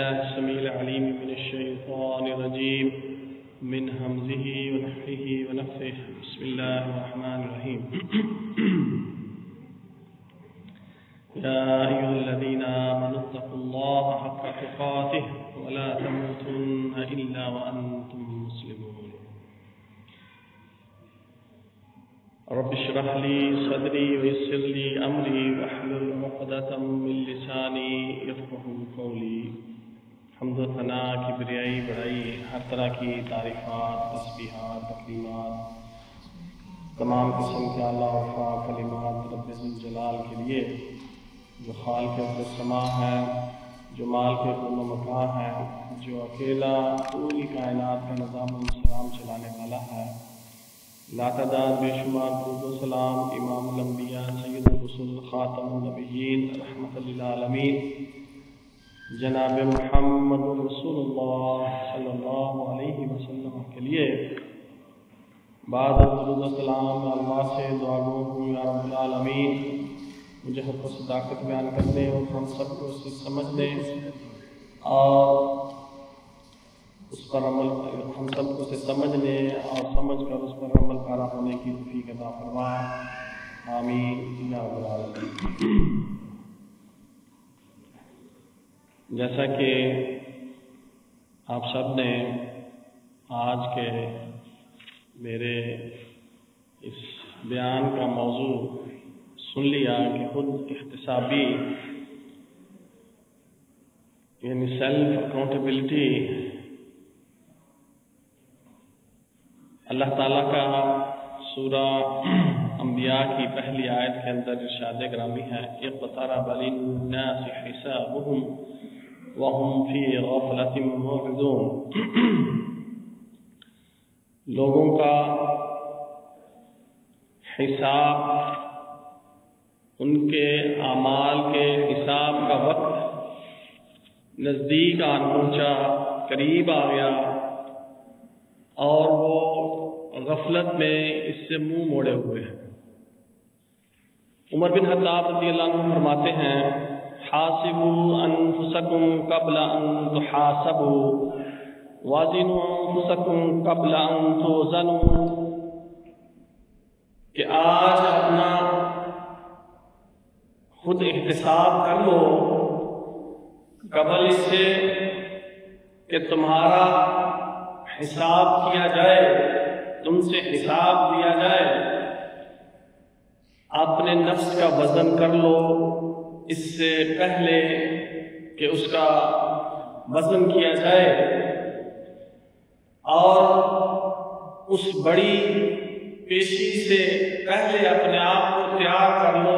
بالله السميع العليم من الشيطان الرجيم من همزه ونفخه ونفثه. بسم الله الرحمن الرحيم. يا أيها الذين آمنوا اتقوا الله حق تقاته ولا تموتن إلا وأنتم مسلمون. رب اشرح لي صدري ويسر لي أمري واحلل عقدة من لساني يفقهوا قولي. حمد و ثنا کبریائی بڑائی ہر طرح کی تعریفات، تسبیحات، تقدیمات تمام قسم کے اعلیٰ و رفاع کلمات رب ذوالجلال کے لیے، جو خالق السماء ہے، جو مالک کل مکان ہے، جو اکیلا پوری کائنات کا نظام و نسام چلانے والا ہے. لا تعداد بے شمار درود و سلام امام الانبیاء سید الرسول خاتم النبیین رحمت للعالمین جناب محمد رسول اللہ صلی اللہ علیہ وسلم کے لیے بعد درود و سلام اللہ سے دعا گو ہوں یا رب العالمین مجھے حق و صداقت بیان کرنے اور ہم سب کو اسے سمجھنے اور اس پر عمل، ہم سب کو اسے سمجھنے اور سمجھ کر اس پر عمل پیرا ہونے کی توفیق عطا فرما. آمین یا رب العالمین. جیسا کہ آپ سب نے آج کے میرے اس بیان کا موضوع سن لیا کہ خود احتسابی یعنی سیلف اکاؤنٹیبلٹی اللہ تعالیٰ کا سورہ انبیاء کی پہلی آیت کے اندر ارشاد گرامی ہے اقترب للناس حسابهم وهم في غفلة معرضون. لوگوں کا حساب، ان کے اعمال کے حساب کا وقت نزدیک آن پہنچا، قریب آ گیا اور وہ غفلت میں اس سے منہ موڑے ہوئے ہیں. عمر بن خطاب رضی اللہ عنہ فرماتے ہیں حاسبوا انفسکم قبل ان تحاسبوا وازنوا انفسکم قبل ان توزنوا، کہ آج اپنا خود احتساب کر لو قبل اس سے کہ تمہارا حساب کیا جائے، تم سے حساب لیا جائے. اپنے نفس کا وزن کر لو اس سے پہلے کہ اس کا وزن کیا جائے، اور اس بڑی پیشی سے پہلے اپنے آپ کو تیار کر لو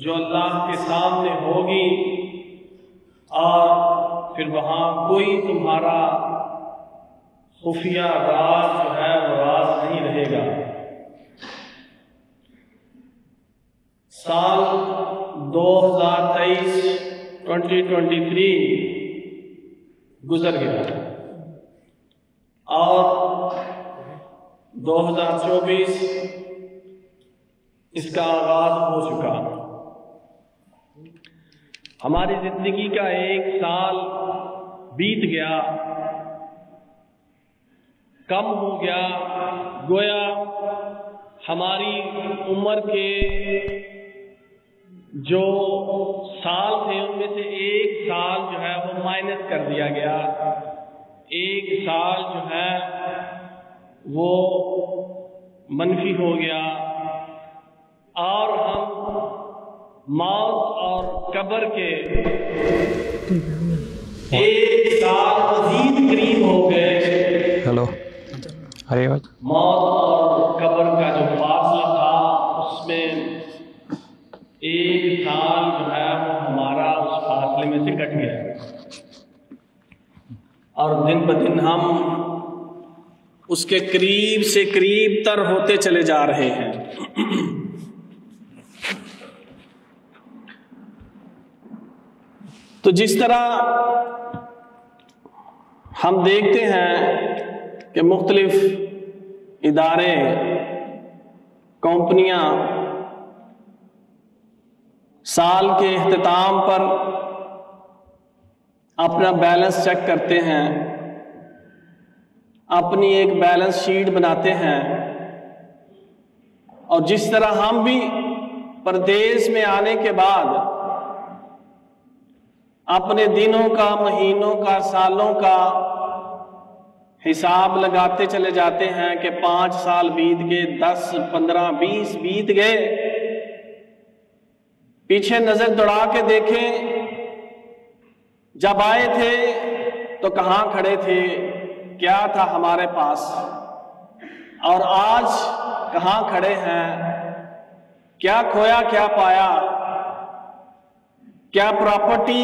جو اللہ کے سامنے ہوگی، اور پھر وہاں کوئی تمہارا خفیہ راز جو ہے وہ راز نہیں رہے گا. سال 2023 گزر گیا اور 2024 اس کا آغاز ہو چکا. ہماری زندگی کا ایک سال بیت گیا، کم ہو گیا، گویا ہماری عمر کے جو سال تھے ان میں سے ایک سال جو ہے وہ مائنس کر دیا گیا، ایک سال جو ہے وہ منفی ہو گیا، اور ہم موت اور قبر کے ایک سال مزید قریب ہو گئے. ہلو موت اور قبر کا جو فاصلہ تھا اس میں ایک سال جو ہے وہ ہمارا اس فاصلے میں سے کٹ گیا، اور دن بدن ہم اس کے قریب سے قریب تر ہوتے چلے جا رہے ہیں. تو جس طرح ہم دیکھتے ہیں کہ مختلف ادارے، کمپنیاں سال کے اختتام پر اپنا بیلنس چیک کرتے ہیں، اپنی ایک بیلنس شیٹ بناتے ہیں، اور جس طرح ہم بھی پردیس میں آنے کے بعد اپنے دنوں کا، مہینوں کا، سالوں کا حساب لگاتے چلے جاتے ہیں کہ 5 سال بیت گئے، 10، 15، 20 بیت گئے، پیچھے نظر دوڑا کے دیکھیں، جب آئے تھے تو کہاں کھڑے تھے، کیا تھا ہمارے پاس، اور آج کہاں کھڑے ہیں، کیا کھویا کیا پایا، کیا پراپرٹی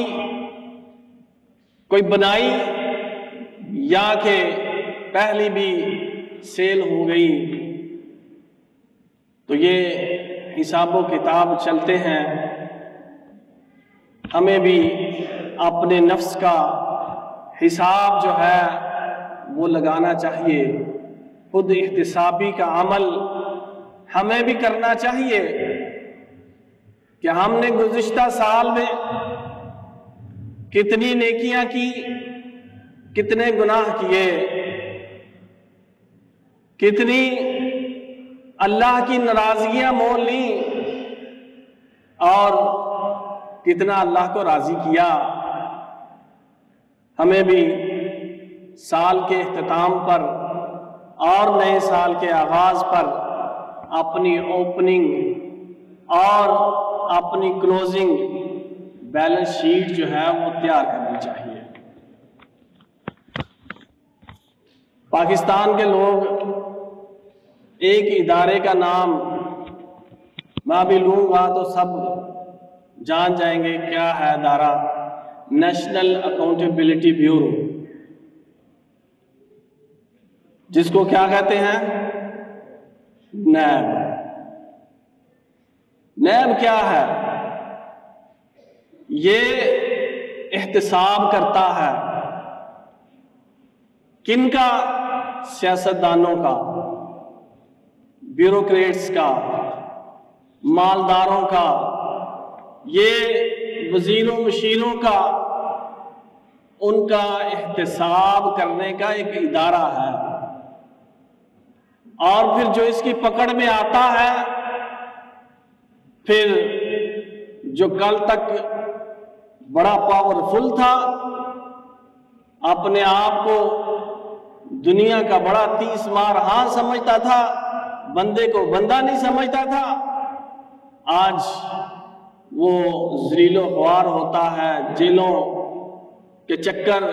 کوئی بنائی یا کہ پہلی بھی سیل ہو گئی۔ تو یہ حساب و کتاب چلتے ہیں، ہمیں بھی اپنے نفس کا حساب جو ہے وہ لگانا چاہیے، خود احتسابی کا عمل ہمیں بھی کرنا چاہیے کہ ہم نے گزشتہ سال میں کتنی نیکیاں کی، کتنے گناہ کیے، کتنی اللہ کی ناراضگیاں مول لیں، اور کتنا اللہ کو راضی کیا۔ ہمیں بھی سال کے اختتام پر اور نئے سال کے آغاز پر اپنی اوپننگ اور اپنی کلوزنگ بیلنس شیٹ جو ہے وہ تیار کرنی چاہیے۔ پاکستان کے لوگ ایک ادارے کا نام میں بھی لوں گا تو سب جان جائیں گے کیا ہے ادارہ، نیشنل اکاؤنٹیبلٹی بیورو، جس کو کیا کہتے ہیں، نیب۔ نیب کیا ہے؟ یہ احتساب کرتا ہے، کن کا؟ سیاستدانوں کا، بیوروکریٹس کا، مالداروں کا، یہ وزیروں مشیروں کا، ان کا احتساب کرنے کا ایک ادارہ ہے۔ اور پھر جو اس کی پکڑ میں آتا ہے، پھر جو کل تک بڑا پاورفل تھا، اپنے آپ کو دنیا کا بڑا 30 مارہاں سمجھتا تھا، بندے کو بندہ نہیں سمجھتا تھا، آج وہ ذلیل و خوار ہوتا ہے، جیلوں کے چکر،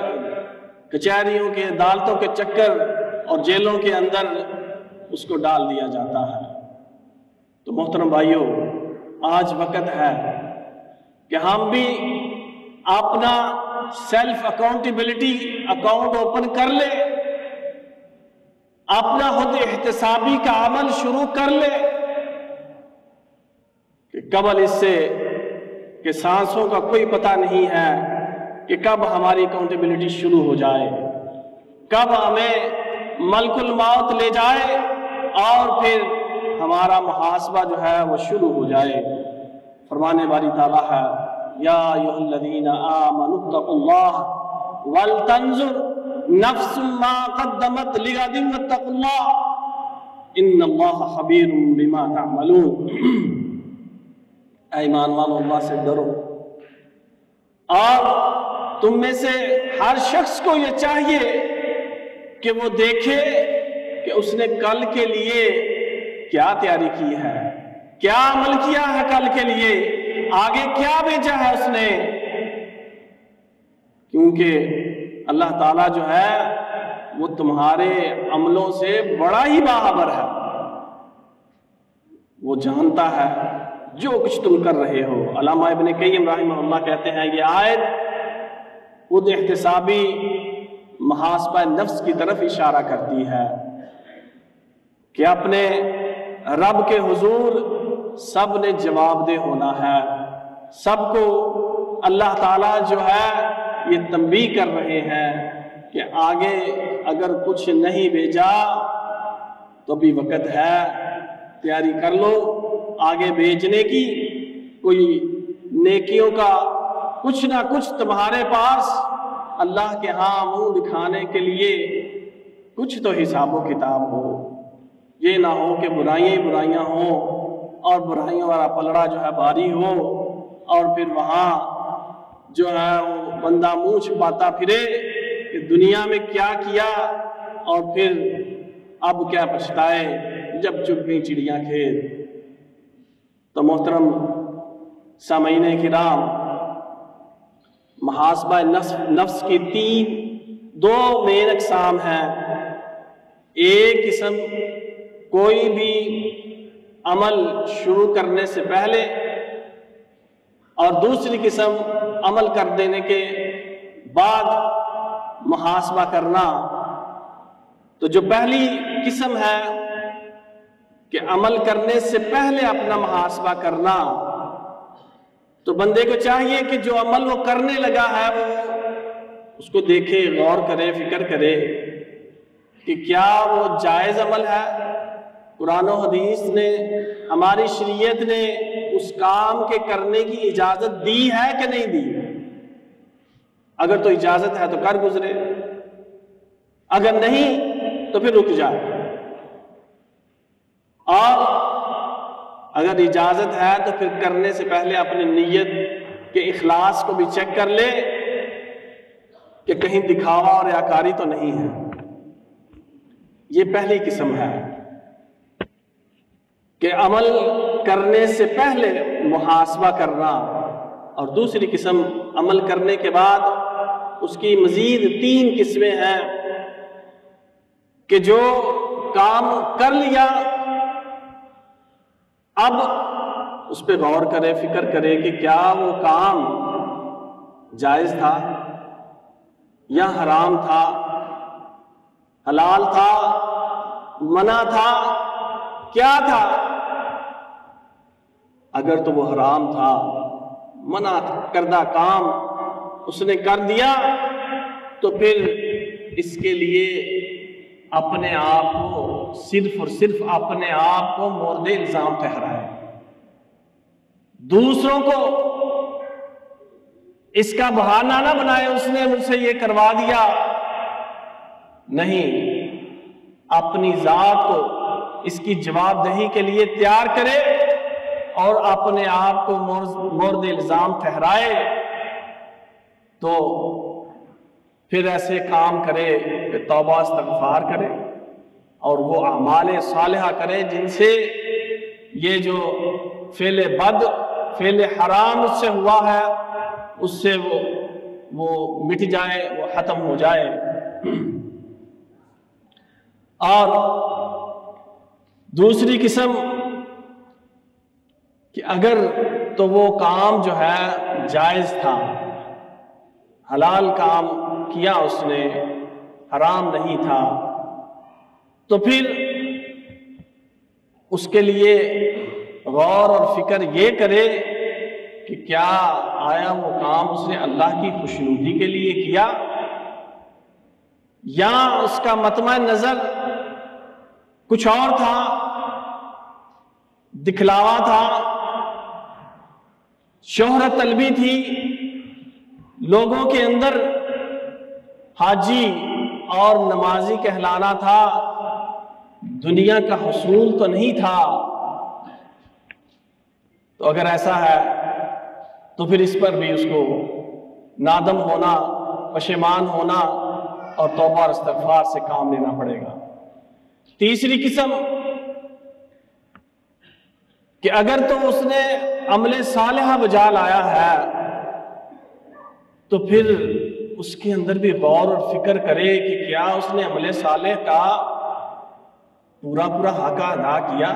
کچہریوں کے، عدالتوں کے چکر اور جیلوں کے اندر اس کو ڈال دیا جاتا ہے۔ تو محترم بھائیوں، آج وقت ہے کہ ہم بھی اپنا سیلف اکاؤنٹیبلٹی اکاؤنٹ اوپن کر لے، اپنا خود احتسابی کا عمل شروع کر لے، کہ قبل اس سے کہ سانسوں کا کوئی پتہ نہیں ہے کہ کب ہماری اکاؤنٹیبلٹی شروع ہو جائے، کب ہمیں ملک الموت لے جائے اور پھر ہمارا محاسبہ جو ہے وہ شروع ہو جائے۔ فرمانے والی تعالیٰ ہے، یا ایھا الذین آمنوا اتقوا اللہ ولتنظر نفس ما قدمت لغد واتقوا اللہ ان اللہ خبیر بما تعملون۔ اے ایمان والو، اللہ سے ڈرو، اور تم میں سے ہر شخص کو یہ چاہیے کہ وہ دیکھے کہ اس نے کل کے لیے کیا تیاری کی ہے، کیا عمل کیا ہے کل کے لیے، آگے کیا بھیجا ہے اس نے، کیونکہ اللہ تعالیٰ جو ہے وہ تمہارے عملوں سے بڑا ہی باخبر ہے، وہ جانتا ہے جو کچھ تم کر رہے ہو۔ علامہ ابن قیم رحمہ اللہ کہتے ہیں یہ آیت خود احتسابی محاسبہ نفس کی طرف اشارہ کرتی ہے کہ اپنے رب کے حضور سب نے جواب دہ ہونا ہے، سب کو اللہ تعالیٰ جو ہے یہ تنبیہ کر رہے ہیں کہ آگے اگر کچھ نہیں بھیجا تو بھی وقت ہے، تیاری کر لو آگے بھیجنے کی، کوئی نیکیوں کا کچھ نہ کچھ تمہارے پاس اللہ کے ہاں منہ دکھانے کے لیے کچھ تو حساب و کتاب ہو، یہ نہ ہو کہ برائیاں ہی برائیاں ہوں اور برائیوں والا پلڑا جو ہے باری ہو، اور پھر وہاں جو ہے وہ بندہ منہ چھپاتا پھرے کہ دنیا میں کیا کیا اور پھر اب کیا پچھتائے جب چگ گئی چڑیاں کھیت۔ تو محترم سامعین کرام، محاسبہ نفس کی دو مین اقسام ہیں۔ ایک قسم کوئی بھی عمل شروع کرنے سے پہلے، اور دوسری قسم عمل کر دینے کے بعد محاسبہ کرنا۔ تو جو پہلی قسم ہے کہ عمل کرنے سے پہلے اپنا محاسبہ کرنا، تو بندے کو چاہیے کہ جو عمل وہ کرنے لگا ہے وہ اس کو دیکھے، غور کرے، فکر کرے کہ کیا وہ جائز عمل ہے۔ قرآن و حدیث نے، ہماری شریعت نے اس کام کے کرنے کی اجازت دی ہے کہ نہیں دی؟ اگر تو اجازت ہے تو کر گزرے، اگر نہیں تو پھر رک جائے، اور اگر اجازت ہے تو پھر کرنے سے پہلے اپنی نیت کے اخلاص کو بھی چیک کر لے کہ کہیں دکھاوا اور ریاکاری تو نہیں ہے۔ یہ پہلی قسم ہے کہ عمل کرنے سے پہلے محاسبہ کرنا، اور دوسری قسم عمل کرنے کے بعد اس کی مزید 3 قسمیں ہیں کہ جو کام کر لیا اب اس پہ غور کرے، فکر کرے کہ کیا وہ کام جائز تھا یا حرام تھا، حلال تھا، منع تھا، کیا تھا۔ اگر تو وہ حرام تھا، منع کردہ کام اس نے کر دیا، تو پھر اس کے لیے اپنے آپ کو صرف اور صرف اپنے آپ کو مورد الزام ٹھہرائے، دوسروں کو اس کا بہانہ نہ بنائے اس نے مجھ سے یہ کروا دیا، نہیں، اپنی ذات کو اس کی جواب دہی کے لیے تیار کرے اور اپنے آپ کو مورد الزام ٹھہرائے، تو پھر ایسے کام کرے کہ توبہ استغفار کرے اور وہ اعمال صالحہ کرے جن سے یہ جو فعل بد، فعل حرام اس سے ہوا ہے، اس سے وہ مٹ جائے، وہ ختم ہو جائے۔ اور دوسری قسم کہ اگر تو وہ کام جو ہے جائز تھا، حلال کام کیا اس نے، حرام نہیں تھا، تو پھر اس کے لیے غور اور فکر یہ کرے کہ کیا آیا وہ کام اس نے اللہ کی خوشنودی کے لیے کیا، یا اس کا مطمع نظر کچھ اور تھا، دکھلاوا تھا، شہرت طلبی تھی، لوگوں کے اندر حاجی اور نمازی کہلانا تھا، دنیا کا حصول تو نہیں تھا۔ تو اگر ایسا ہے تو پھر اس پر بھی اس کو نادم ہونا، پشیمان ہونا اور توبہ اور استغفار سے کام لینا پڑے گا۔ تیسری قسم کہ اگر تو اس نے عمل صالحہ بجا لایا ہے تو پھر اس کے اندر بھی غور اور فکر کرے کہ کیا اس نے عمل صالح کا پورا حق ادا کیا۔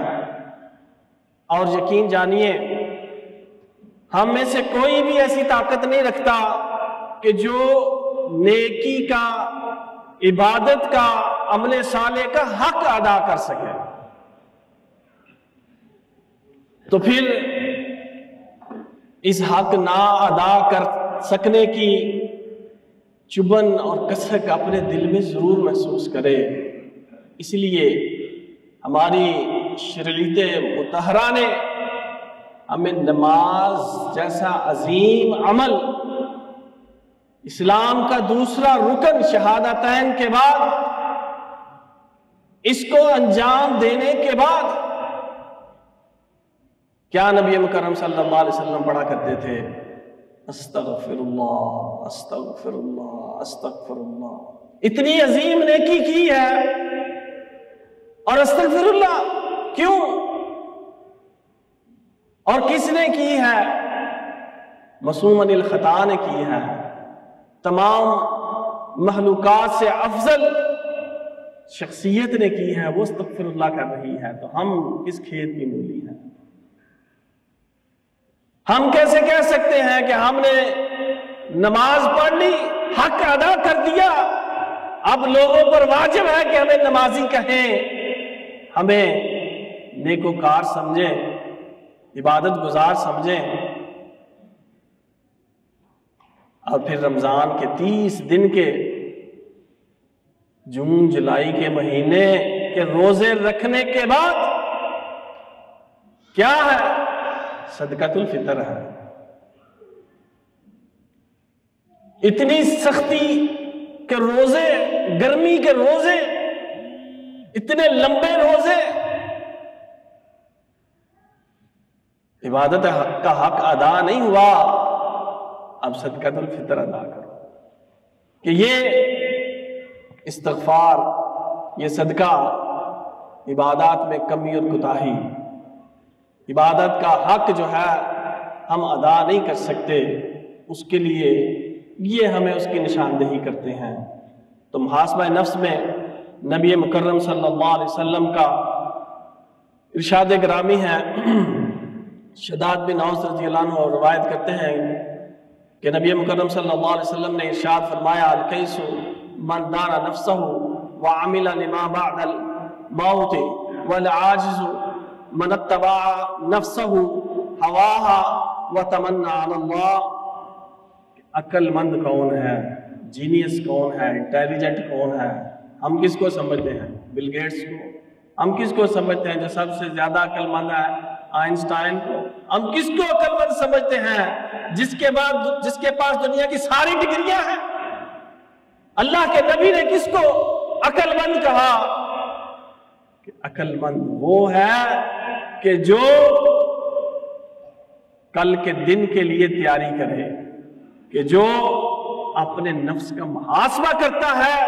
اور یقین جانیے ہم میں سے کوئی بھی ایسی طاقت نہیں رکھتا کہ جو نیکی کا، عبادت کا، عمل صالح کا حق ادا کر سکے۔ تو پھر اس حق نہ ادا کر سکنے کی چبھن اور کسک اپنے دل میں ضرور محسوس کرے۔ اس لیے ہماری شریعت مطہرہ نے ہمیں نماز جیسا عظیم عمل اسلام کا دوسرا رکن شہادتین کے بعد، اس کو انجام دینے کے بعد کیا نبی مکرم صلی اللہ علیہ وسلم پڑھا کرتے تھے؟ استغفر اللہ استغفر اللہ استغفر اللہ۔ اتنی عظیم نیکی کی ہے اور استغفر اللہ کیوں اور کس نے کی ہے؟ معصوم عن الخطا نے کی ہے۔ تمام مخلوقات سے افضل شخصیت نے کی ہے، وہ استغفر اللہ کر رہی ہے، تو ہم کس کھیت کی مولی ہیں؟ ہم کیسے کہہ سکتے ہیں کہ ہم نے نماز پڑھ لی، حق ادا کر دیا، اب لوگوں پر واجب ہے کہ ہمیں نمازی کہیں، ہمیں نیکوکار سمجھیں، عبادت گزار سمجھیں، اور پھر رمضان کے 30 دن کے جون جولائی کے مہینے کے روزے رکھنے کے بعد کیا ہے؟ صدقۃ الفطر ہے۔ اتنی سختی کے روزے، گرمی کے روزے، اتنے لمبے روزے، عبادت کا حق ادا نہیں ہوا، اب صدقۃ الفطر ادا کرو کہ یہ استغفار، یہ صدقہ عبادات میں کمی اور کوتاہی، عبادت کا حق جو ہے ہم ادا نہیں کر سکتے، اس کے لیے یہ ہمیں اس کی نشاندہی کرتے ہیں۔ تو محاسبہ نفس میں نبی مکرم صلی اللہ علیہ وسلم کا ارشاد گرامی ہے، شداد بن اوس رضی اللہ عنہ روایت کرتے ہیں کہ نبی مکرم صلی اللہ علیہ وسلم نے ارشاد فرمایا، الکیس من دان نفسہ وعمل لما بعد الموت والعاجز من اتبع نفسہ ہواها وتمنى علی اللہ۔ عقل مند کون ہے، جینیس کون ہے، انٹیلیجنٹ کون ہے؟ ہم کس کو سمجھتے ہیں؟ بل گیٹس کو؟ ہم کس کو سمجھتے ہیں جو سب سے زیادہ عقل مند ہے؟ آئنسٹائن کو؟ ہم کس کو عقل مند سمجھتے ہیں؟ جس کے پاس دنیا کی ساری ڈگریاں ہیں۔ اللہ کے نبی نے کس کو عقل مند کہا؟ کہ عقل مند وہ ہے کہ جو کل کے دن کے لیے تیاری کرے، کہ جو اپنے نفس کا محاسبہ کرتا ہے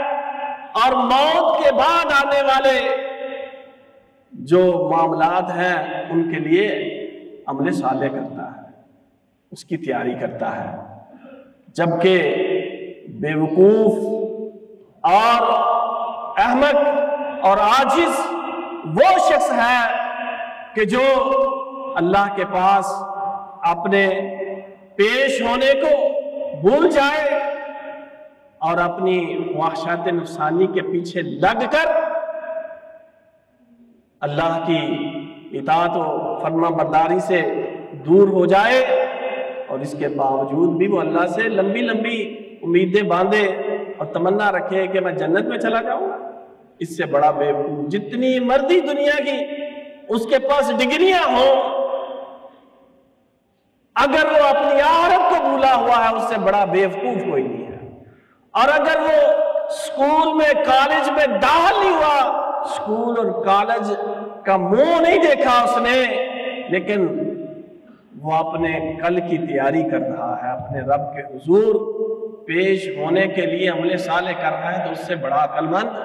اور موت کے بعد آنے والے جو معاملات ہیں ان کے لیے عمل صالح کرتا ہے، اس کی تیاری کرتا ہے۔ جبکہ بے وقوف اور احمق اور عاجز وہ شخص ہے کہ جو اللہ کے پاس اپنے پیش ہونے کو بھول جائے اور اپنی خواہشات نفسانی کے پیچھے لگ کر اللہ کی اطاعت و فرما برداری سے دور ہو جائے، اور اس کے باوجود بھی وہ اللہ سے لمبی لمبی امیدیں باندھے اور تمنا رکھے کہ میں جنت میں چلا جاؤں گا۔ اس سے بڑا بے وقوف جتنی مرضی دنیا کی اس کے پاس ڈگریاں ہوں، اگر وہ اپنی آخرت کو بھولا ہوا ہے، اس سے بڑا بے وقوف کوئی نہیں ہے۔ اور اگر وہ اسکول میں، کالج میں داخل نہیں ہوا، اسکول اور کالج کا منہ نہیں دیکھا اس نے، لیکن وہ اپنے کل کی تیاری کر رہا ہے، اپنے رب کے حضور پیش ہونے کے لیے عمل صالح کر رہا ہے، تو اس سے بڑا عقل مند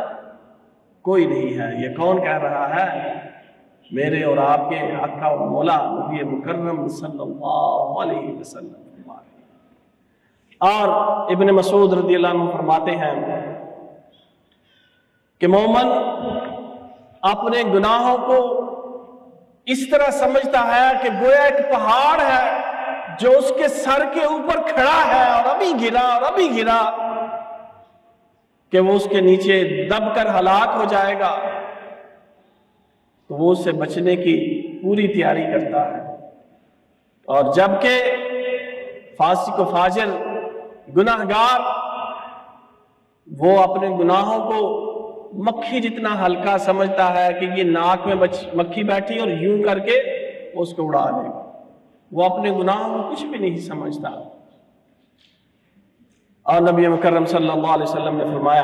کوئی نہیں ہے۔ یہ کون کہہ رہا ہے؟ میرے اور آپ کے آقا و مولا نبی مکرم صلی اللہ علیہ وسلم۔ اور ابن مسعود رضی اللہ عنہ فرماتے ہیں کہ مومن اپنے گناہوں کو اس طرح سمجھتا ہے کہ گویا ایک پہاڑ ہے جو اس کے سر کے اوپر کھڑا ہے اور ابھی گرا اور ابھی گرا، کہ وہ اس کے نیچے دب کر ہلاک ہو جائے گا، تو وہ اس سے بچنے کی پوری تیاری کرتا ہے۔ اور جبکہ فاسق و فاجر گناہگار وہ اپنے گناہوں کو مکھی جتنا ہلکا سمجھتا ہے کہ یہ ناک میں مکھی بیٹھی اور یوں کر کے اس کو اڑا دے گا، وہ اپنے گناہوں کو کچھ بھی نہیں سمجھتا۔ اور نبی مکرم صلی اللہ علیہ وسلم نے فرمایا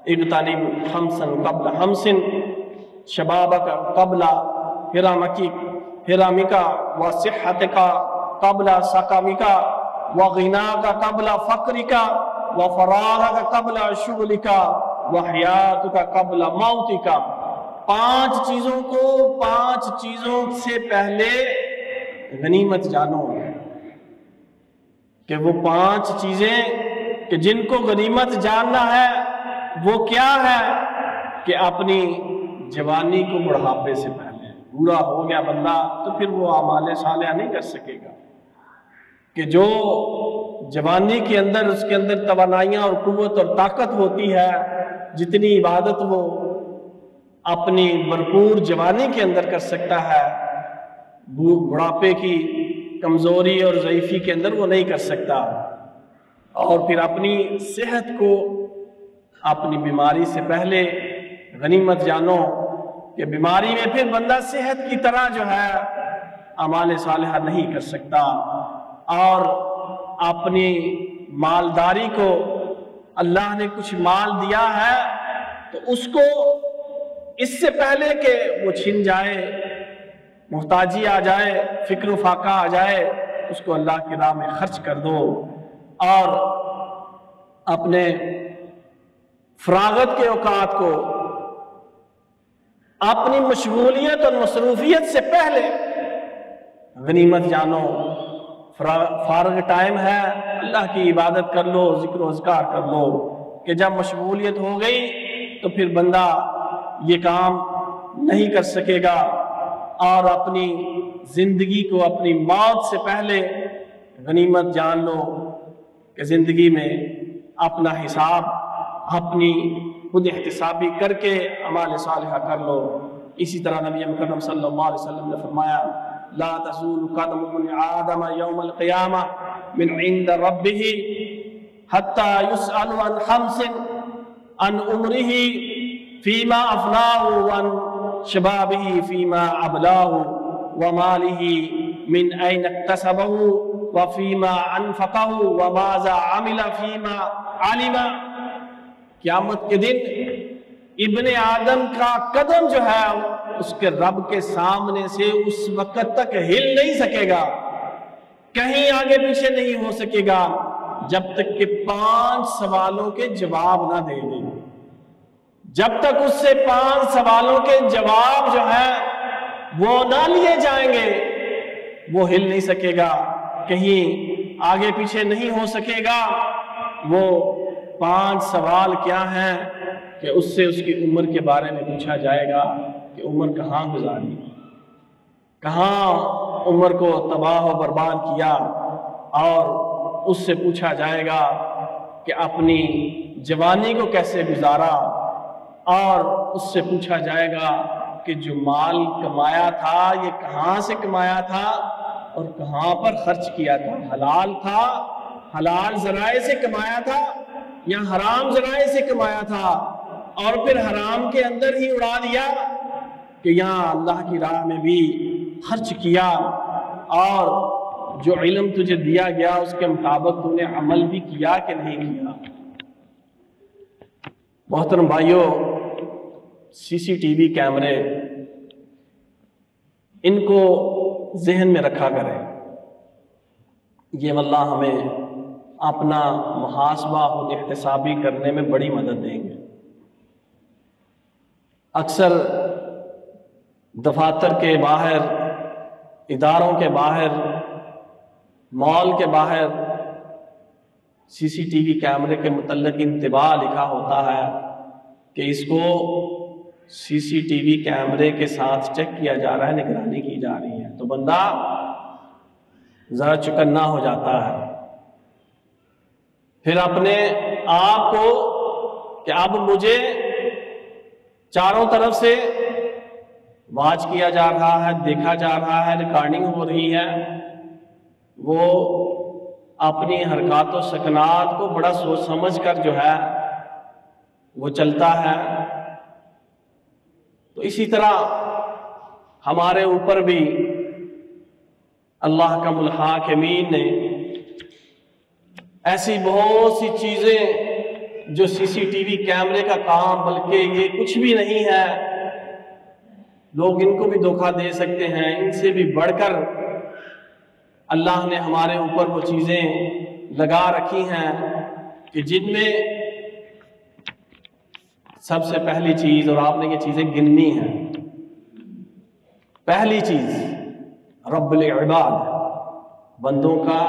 اغتنم خمسا قبل خمس شبابک قبل حرامک وصحتک قبل سقمک وغناک قبل فقرک وفراغک قبل شغلک وحیاتک قبل موتک۔ 5 چیزوں کو 5 چیزوں سے پہلے غنیمت جانو کہ وہ 5 چیزیں کہ جن کو غنیمت جاننا ہے وہ کیا ہے کہ اپنی جوانی کو بڑھاپے سے پہلے، بوڑھا ہو گیا بندہ تو پھر وہ اعمال صالحہ نہیں کر سکے گا، کہ جو جوانی کے اندر اس کے اندر توانائیاں اور قوت اور طاقت ہوتی ہے، جتنی عبادت وہ اپنی بھرپور جوانی کے اندر کر سکتا ہے، بڑھاپے کی کمزوری اور ضعیفی کے اندر وہ نہیں کر سکتا۔ اور پھر اپنی صحت کو اپنی بیماری سے پہلے غنیمت جانو کہ بیماری میں پھر بندہ صحت کی طرح جو ہے اعمال صالحہ نہیں کر سکتا۔ اور اپنی مالداری کو، اللہ نے کچھ مال دیا ہے تو اس کو اس سے پہلے کہ وہ چھن جائے، محتاجی آ جائے، فکر و فاقہ آ جائے، اس کو اللہ کی راہ میں خرچ کر دو۔ اور اپنے فراغت کے اوقات کو اپنی مشغولیت اور مصروفیت سے پہلے غنیمت جانو۔ فارغ ٹائم ہے، اللہ کی عبادت کر لو، ذکر و اذکار کر لو، کہ جب مشغولیت ہو گئی تو پھر بندہ یہ کام نہیں کر سکے گا۔ اور اپنی زندگی کو اپنی موت سے پہلے غنیمت جان لو کہ زندگی میں اپنا حساب اپنی خود احتسابی کر کے اعمال صالحہ کر لو۔ اسی طرح نبی مکرم صلی اللہ علیہ وسلم نے فرمایا لا تزول قدم ابن آدم یوم القیامہ من عند ربہ حتی یسأل عن خمس عن عمرہ فیما افناہ وعن شبابہ فیما ابلاہ ومالہ من این اکتسبہ وفیما انفقہ وماذا عمل فیما علم۔ قیامت کے دن ابن آدم کا قدم جو ہے اس کے رب کے سامنے سے اس وقت تک ہل نہیں سکے گا، کہیں آگے پیچھے نہیں ہو سکے گا جب تک کہ 5 سوالوں کے جواب نہ دے دے۔ جب تک اس سے 5 سوالوں کے جواب جو ہے وہ نہ لیے جائیں گے وہ ہل نہیں سکے گا، کہیں آگے پیچھے نہیں ہو سکے گا۔ وہ 5 سوال کیا ہیں کہ اس سے اس کی عمر کے بارے میں پوچھا جائے گا کہ عمر کہاں گزاری، کہاں عمر کو تباہ و برباد کیا، اور اس سے پوچھا جائے گا کہ اپنی جوانی کو کیسے گزارا، اور اس سے پوچھا جائے گا کہ جو مال کمایا تھا یہ کہاں سے کمایا تھا اور کہاں پر خرچ کیا تھا، حلال تھا، حلال ذرائع سے کمایا تھا یا حرام ذرائع سے کمایا تھا، اور پھر حرام کے اندر ہی اڑا دیا کہ یہاں اللہ کی راہ میں بھی خرچ کیا، اور جو علم تجھے دیا گیا اس کے مطابق تو نے عمل بھی کیا کہ نہیں کیا۔ محترم بھائیوں، سی سی ٹی وی کیمرے ان کو ذہن میں رکھا کریں، یہ واللہ ہمیں اپنا محاسبہ خود احتسابی کرنے میں بڑی مدد دیں گے۔ اکثر دفاتر کے باہر، اداروں کے باہر، مال کے باہر سی سی ٹی وی کیمرے کے متعلق انتباہ لکھا ہوتا ہے کہ اس کو سی سی ٹی وی کیمرے کے ساتھ چیک کیا جا رہا ہے، نگرانی کی جا رہی ہے، تو بندہ ذرا چکنا ہو جاتا ہے۔ پھر اپنے آپ کو کہ اب مجھے چاروں طرف سے واچ کیا جا رہا ہے، دیکھا جا رہا ہے، ریکارڈنگ ہو رہی ہے، وہ اپنی حرکات و سکنات کو بڑا سوچ سمجھ کر جو ہے وہ چلتا ہے۔ تو اسی طرح ہمارے اوپر بھی اللہ کا الحاکمین نے ایسی بہت سی چیزیں جو سی سی ٹی وی کیمرے کا کام بلکہ یہ کچھ بھی نہیں ہے، لوگ ان کو بھی دھوکہ دے سکتے ہیں۔ ان سے بھی بڑھ کر اللہ نے ہمارے اوپر وہ چیزیں لگا رکھی ہیں کہ جن میں سب سے پہلی چیز، اور آپ نے یہ چیزیں گننی ہیں، پہلی چیز رب العباد، بندوں کا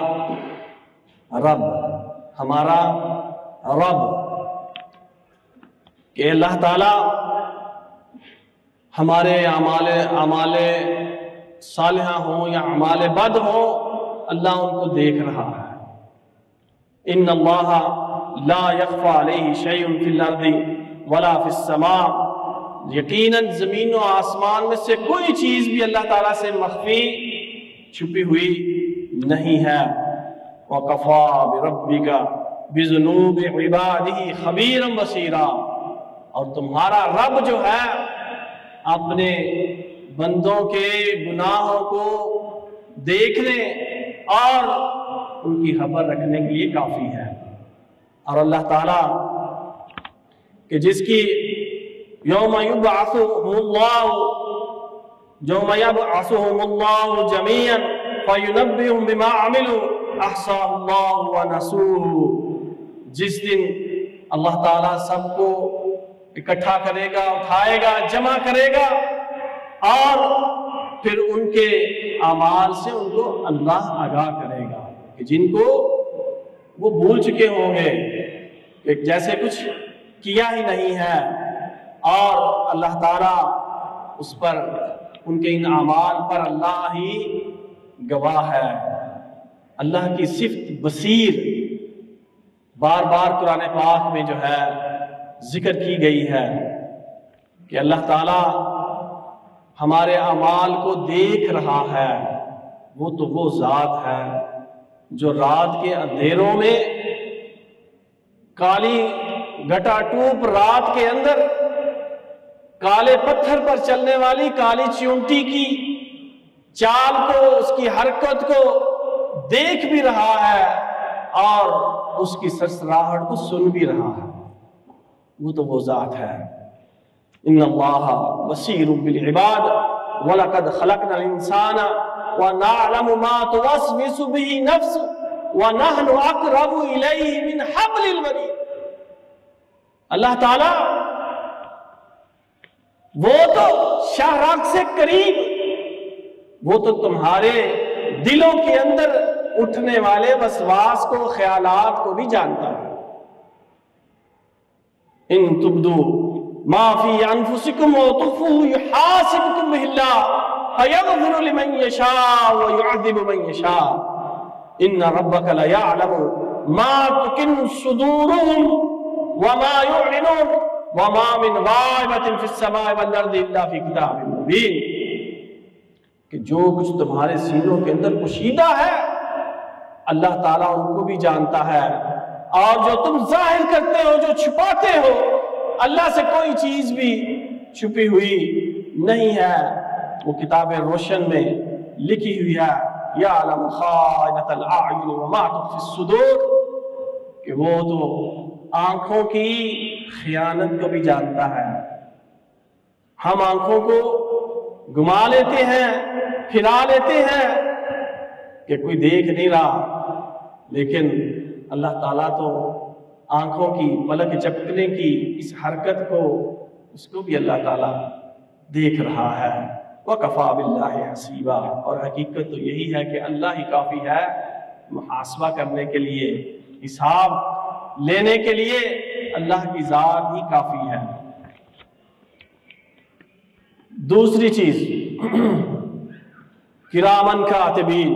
رب، ہمارا رب، کہ اللہ تعالی ہمارے اعمال صالحہ ہوں یا اعمال بد ہوں، اللہ ان کو دیکھ رہا ہے۔ ان اللہ لا یخفی علیہ شیء فی الارض ولا فی السماء، یقیناً زمین و آسمان میں سے کوئی چیز بھی اللہ تعالیٰ سے مخفی چھپی ہوئی نہیں ہے۔ وَكَفَى بِرَبِّكَ بِذُنُوبِ عِبَادِهِ خَبِيرًا بَصِيرًا، اور تمہارا رب جو ہے اپنے بندوں کے گناہوں کو دیکھنے اور ان کی خبر رکھنے کے لیے کافی ہے۔ اور اللہ تعالیٰ کہ جس کی یوم یبعثہم اللہ جمیعا فینبئہم بما عملوا احصاہ اللہ ونسوہ، جس دن اللہ تعالیٰ سب کو اکٹھا کرے گا، اٹھائے گا، جمع کرے گا، اور پھر ان کے اعمال سے ان کو اللہ آگاہ کرے گا کہ جن کو وہ بھول چکے ہوں گے کہ جیسے کچھ کیا ہی نہیں ہے، اور اللہ تعالیٰ اس پر، ان کے ان اعمال پر اللہ ہی گواہ ہے۔ اللہ کی صفت بصیر بار بار قرآن پاک میں جو ہے ذکر کی گئی ہے کہ اللہ تعالیٰ ہمارے اعمال کو دیکھ رہا ہے۔ وہ تو وہ ذات ہے جو رات کے اندھیروں میں، کالی گٹا ٹوپ رات کے اندر کالے پتھر پر چلنے والی کالی چیونٹی کی چال کو، اس کی حرکت کو دیکھ بھی رہا ہے اور اس کی سرسراہٹ کو سن بھی رہا ہے۔ وہ تو وہ ذات ہے۔ ان اللہ بصیر بالعباد وَلَقَدْ خَلَقْنَا الْإِنسَانَ وَنَعْلَمُ مَا تُوَسْوِسُ بِهِ نَفْسُهُ وَنَحْنُ أَقْرَبُ إِلَيْهِ مِنْ حَبْلِ الْوَرِيدِ۔ اللہ تعالیٰ وہ تو شاہراہ سے قریب، وہ تو تمہارے دلوں کے اندر اٹھنے والے وسواس کو، خیالات کو بھی جانتا ہے۔ ان تبدو ما فی انفسکم وتخفوہ یحاسبکم بہ اللہ فیغفر لمن یشاء ویعذب من یشاء ان ربک لیعلم ما تکن صدورہم وما یعلنون وما من غائبۃ فی السماء والارض الا فی کتاب مبین، کہ جو کچھ تمہارے سینوں کے اندر پوشیدہ ہے اللہ تعالیٰ ان کو بھی جانتا ہے، اور جو تم ظاہر کرتے ہو، جو چھپاتے ہو، اللہ سے کوئی چیز بھی چھپی ہوئی نہیں ہے، وہ کتاب روشن میں لکھی ہوئی ہے۔ یعلم خائنۃ الاعین وما تخفی الصدور، کہ وہ تو آنکھوں کی خیانت کو بھی جانتا ہے۔ ہم آنکھوں کو گما لیتے ہیں، پھرا لیتے ہیں کہ کوئی دیکھ نہیں رہا، لیکن اللہ تعالیٰ تو آنکھوں کی پلک جھپکنے کی اس حرکت کو، اس کو بھی اللہ تعالیٰ دیکھ رہا ہے۔ وَكَفَى بِاللَّهِ حَسِيبًا، اور حقیقت تو یہی ہے کہ اللہ ہی کافی ہے محاسبہ کرنے کے لیے، حساب لینے کے لیے اللہ کی ذات ہی کافی ہے۔ دوسری چیز کرامن کاتبین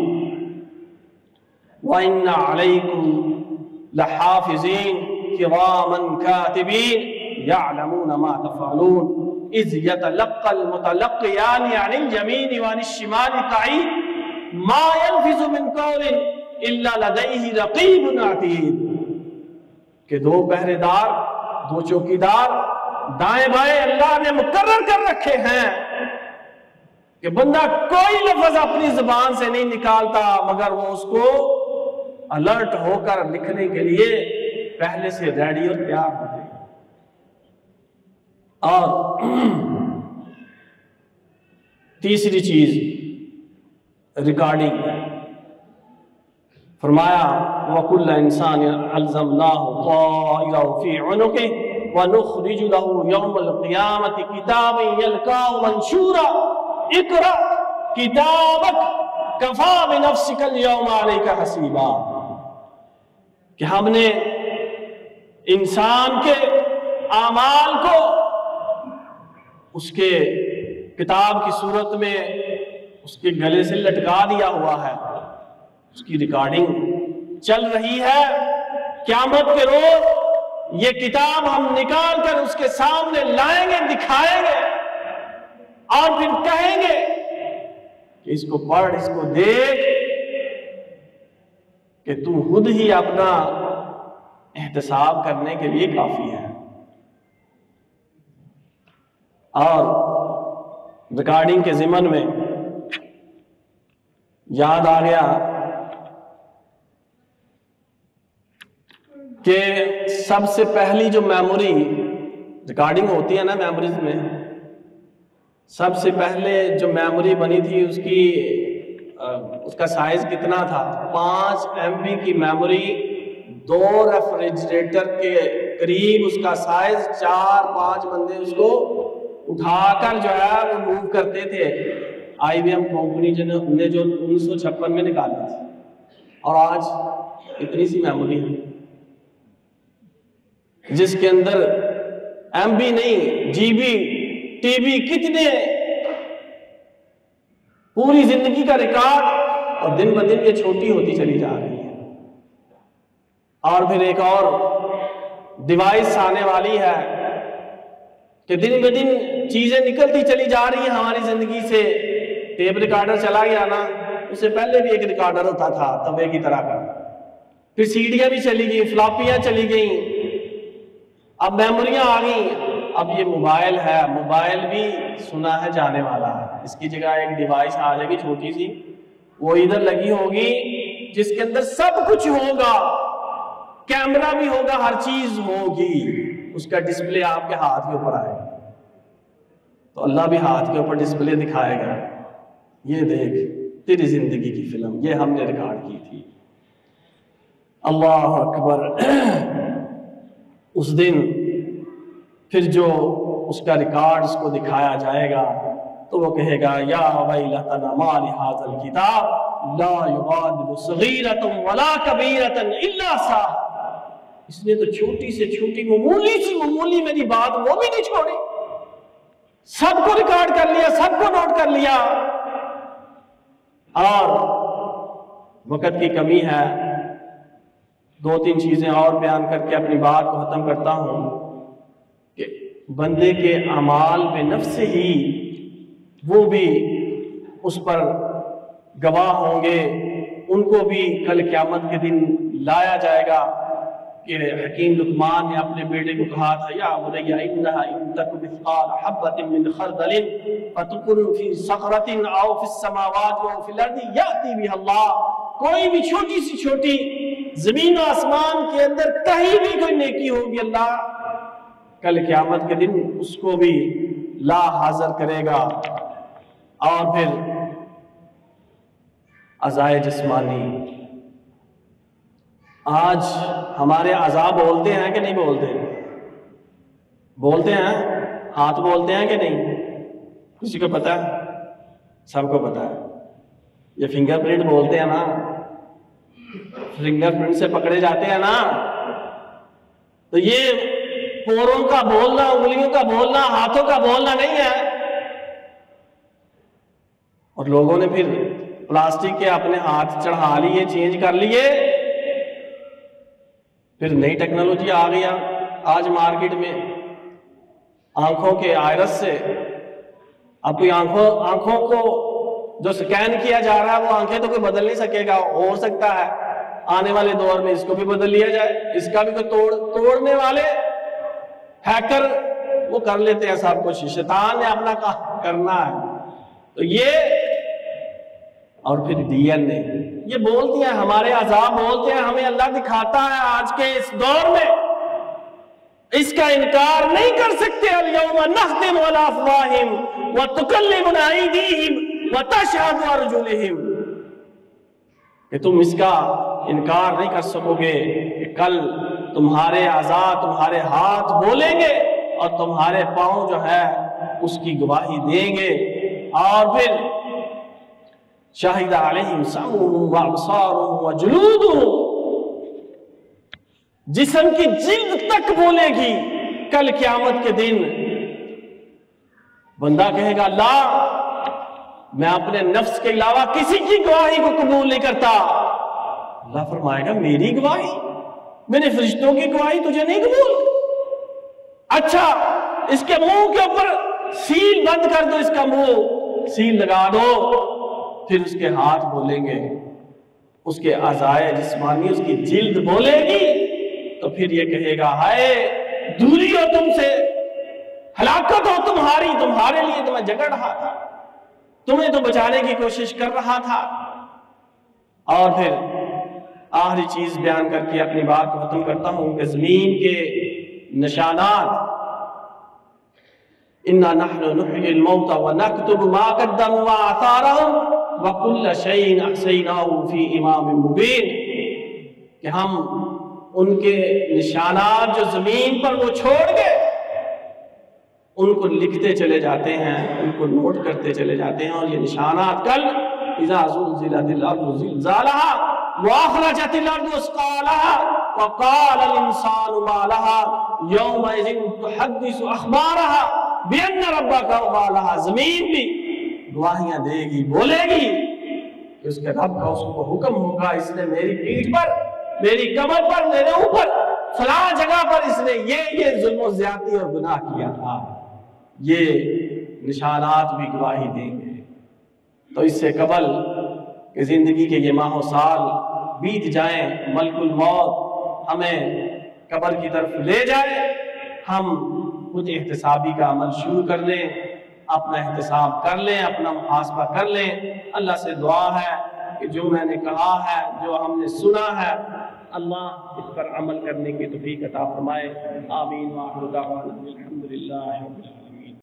وَإِنَّ عَلَيْكُمْ لَحَافِظِينَ كِرَامًا كَاتِبِينَ يَعْلَمُونَ مَا تَفْعَلُونَ إِذْ يَتَلَقَّى الْمُتَلَقِّيَانِ عَنِ الْيَمِينِ وَعَنِ الشِّمَالِ قَعِيدٌ مَا يَلْفِظُ مِنْ قَوْلٍ إِلَّا لَدَيْهِ رَقِيبٌ عَتِيدٌ، کہ دو پہرے دار، دو چوکیدار دائیں بائیں اللہ نے مقرر کر رکھے ہیں کہ بندہ کوئی لفظ اپنی زبان سے نہیں نکالتا مگر وہ اس کو الرٹ ہو کر لکھنے کے لیے پہلے سے ریڈی اور تیار ہوتے ہیں۔ اور تیسری چیز ریکارڈنگ، فرمایا وَكُلَّ إِنسَانٍ أَلْزَمْنَاهُ طَائِرَهُ فِي عُنُقِهِ وَنُخْرِجُ لَهُ يَوْمَ الْقِيَامَةِ كِتَابًا يَلْقَاهُ مَنشُورًا اقْرَأْ كِتَابَكَ كَفَىٰ بِنَفْسِكَ الْيَوْمَ عَلَيْكَ حَسِيبًا، کہ ہم نے انسان کے اعمال کو اس کے کتاب کی صورت میں اس کے گلے سے لٹکا دیا ہوا ہے، اس کی ریکارڈنگ چل رہی ہے۔ قیامت کے روز یہ کتاب ہم نکال کر اس کے سامنے لائیں گے، دکھائیں گے اور پھر کہیں گے کہ اس کو پڑھ، اس کو دیکھ، کہ تو خود ہی اپنا احتساب کرنے کے لیے کافی ہے۔ اور ریکارڈنگ کے ضمن میں یاد آ گیا کہ سب سے پہلی جو میموری ریکارڈنگ ہوتی ہے نا میموریز میں، سب سے پہلے جو میموری بنی تھی اس کا سائز کتنا تھا؟ 5 MB کی میموری، 2 ریفریجریٹر کے قریب اس کا سائز، 4-5 بندے اس کو اٹھا کر جو ہے وہ موو کرتے تھے۔ IBM کمپنی نے جو 1956 میں نکالی تھی، اور آج اتنی سی میموری ہے جس کے اندر MB نہیں GB TB کتنے، پوری زندگی کا ریکارڈ، اور دن بدن یہ چھوٹی ہوتی چلی جا رہی ہے۔ اور پھر ایک اور ڈیوائس آنے والی ہے کہ دن بدن چیزیں نکلتی چلی جا رہی ہیں ہماری زندگی سے۔ ٹیپ ریکارڈر چلا گیا نا، اس سے پہلے بھی ایک ریکارڈر ہوتا تھا توے کی طرح کا، پھر سیڈیاں بھی چلی گئیں، فلاپیاں چلی گئیں، اب میموریاں آ گئیں، اب یہ موبائل ہے، موبائل بھی سنا ہے جانے والا ہے، اس کی جگہ ایک ڈیوائس آ جائے گی چھوٹی سی، وہ ادھر لگی ہوگی جس کے اندر سب کچھ ہوگا، کیمرہ بھی ہوگا، ہر چیز ہوگی، اس کا ڈسپلے آپ کے ہاتھ کے اوپر آئے گا۔ تو اللہ بھی ہاتھ کے اوپر ڈسپلے دکھائے گا، یہ دیکھ تیری زندگی کی فلم، یہ ہم نے ریکارڈ کی تھی۔ اللہ اکبر۔ اس دن پھر جو اس کا ریکارڈ اس کو دکھایا جائے گا تو وہ کہے گا یا ویلتنا ما لہذا الکتاب لا یغادر صغیرۃ ولا کبیرۃ الا احصاها، اس نے تو چھوٹی سے چھوٹی معمولی میری بات وہ بھی نہیں چھوڑی، سب کو ریکارڈ کر لیا، سب کو نوٹ کر لیا۔ اور وقت کی کمی ہے، 2-3 چیزیں اور بیان کر کے اپنی بات کو ختم کرتا ہوں کہ بندے کے اعمال بے نفس ہی وہ بھی اس پر گواہ ہوں گے، ان کو بھی کل قیامت کے دن لایا جائے گا۔ کہ حکیم لقمان نے اپنے بیٹے کو کہا تھا یا بنی انھا ان تک مثقال حبۃ من خردل فتکن فی صخرۃ او فی السماوات او فی الارض یاتی بها اللہ، کوئی بھی چھوٹی سی چھوٹی زمین و آسمان کے اندر کہیں بھی کوئی نیکی ہوگی، اللہ کل قیامت کے دن اس کو بھی لا حاضر کرے گا۔ اور پھر عزائے جسمانی، آج ہمارے اعضاء بولتے ہیں کہ نہیں بولتے؟ بولتے ہیں، ہاتھ بولتے ہیں کہ نہیں؟ کسی کو پتا ہے؟ سب کو پتا ہے، یہ فنگر پرنٹ بولتے ہیں نا، فنگر پرنٹ سے پکڑے جاتے ہیں نا، تو یہ پوروں کا بولنا، انگلیوں کا بولنا، ہاتھوں کا بولنا نہیں ہے۔ اور لوگوں نے پھر پلاسٹک کے اپنے ہاتھ چڑھا لیے، چینج کر لیے، پھر نئی ٹیکنالوجی آ گیا آج مارکیٹ میں، آنکھوں کے آئرس سے اب کوئی آنکھوں کو جو سکین کیا جا رہا ہے وہ آنکھیں تو کوئی بدل نہیں سکے گا، ہو سکتا ہے آنے والے دور میں اس کو بھی بدل لیا جائے، اس کا بھی کوئی توڑنے والے ہیکر وہ کر لیتے ہیں سب کچھ، شیطان نے اپنا کام کرنا ہے۔ تو یہ اور پھر DNA، یہ بولتی ہیں، ہمارے عذاب بولتے ہیں، ہمیں اللہ دکھاتا ہے آج کے اس دور میں، اس کا انکار نہیں کر سکتے۔ اليوم نختم على افواہہم وتکلمنا ایدیہم وتشہد ارجلہم، کہ تم اس کا انکار نہیں کر سکو گے کہ کل تمہارے اعضاء، تمہارے ہاتھ بولیں گے اور تمہارے پاؤں جو ہے اس کی گواہی دیں گے۔ اور پھر شاہد علیہم سمعہم وابصارہم وجلودہم، جسم کی جلد تک بولے گی کل قیامت کے دن۔ بندہ کہے گا اللہ میں اپنے نفس کے علاوہ کسی کی گواہی کو قبول نہیں کرتا۔ اللہ فرمائے گا میری گواہی، میرے فرشتوں کی گواہی تجھے نہیں قبول؟ اچھا اس کے منہ کے اوپر سیل بند کر دو، اس کا منہ سیل لگا دو، پھر اس کے ہاتھ بولیں گے، اس کے اعضاء جسمانی، اس کی جلد بولے گی، تو پھر یہ کہے گا ہائے دوری ہو تم سے، ہلاکت ہو تمہاری، تمہارے لیے تو میں جگڑ رہا تھا، تمہیں تو بچانے کی کوشش کر رہا تھا۔ اور پھر آخری چیز بیان کر کے اپنی بات کو ختم کرتا ہوں کہ زمین کے نشانات، اِنَّا نَحْنُ نُحْيِي الْمَوْتَ وَنَكْتُبُ مَا قَدَّمُوا وَآثَارَهُمْ وَكُلَّ شَيْءٍ أَحْصَيْنَاهُ فِي إِمَامٍ مُبِينٍ، کہ ہم ان کے نشانات جو زمین پر وہ چھوڑ گئے ان کو لکھتے چلے جاتے ہیں، ان کو نوٹ کرتے چلے جاتے ہیں، اور یہ نشانات کل اذا زلزلت الارض زلزالها واخرجت الارض اثقالها وقال الانسان ما لها يومئذ تحدث اخبارها بان ربك اوحى لها، زمین بھی گواہیاں دے گی، بولے گی کہ اس کے رب کا اس کو حکم ہوگا، اس نے میری پیٹھ پر، میری کمر پر، میرے اوپر فلاں جگہ پر اس نے یہ ظلم و زیادتی اور گناہ کیا تھا۔ یہ نشانات بھی گواہی دیں گے۔ تو اس سے قبل کہ زندگی کے یہ ماہ و سال بیت جائیں، ملک الموت ہمیں قبر کی طرف لے جائے، ہم کچھ احتسابی کا عمل شروع کر لیں، اپنا احتساب کر لیں، اپنا محاسبہ کر لیں۔ اللہ سے دعا ہے کہ جو میں نے کہا ہے، جو ہم نے سنا ہے، اللہ اس پر عمل کرنے کی توفیق عطا فرمائے۔ آمین۔ وآخر دعوانا الحمدللہ رب العالمین۔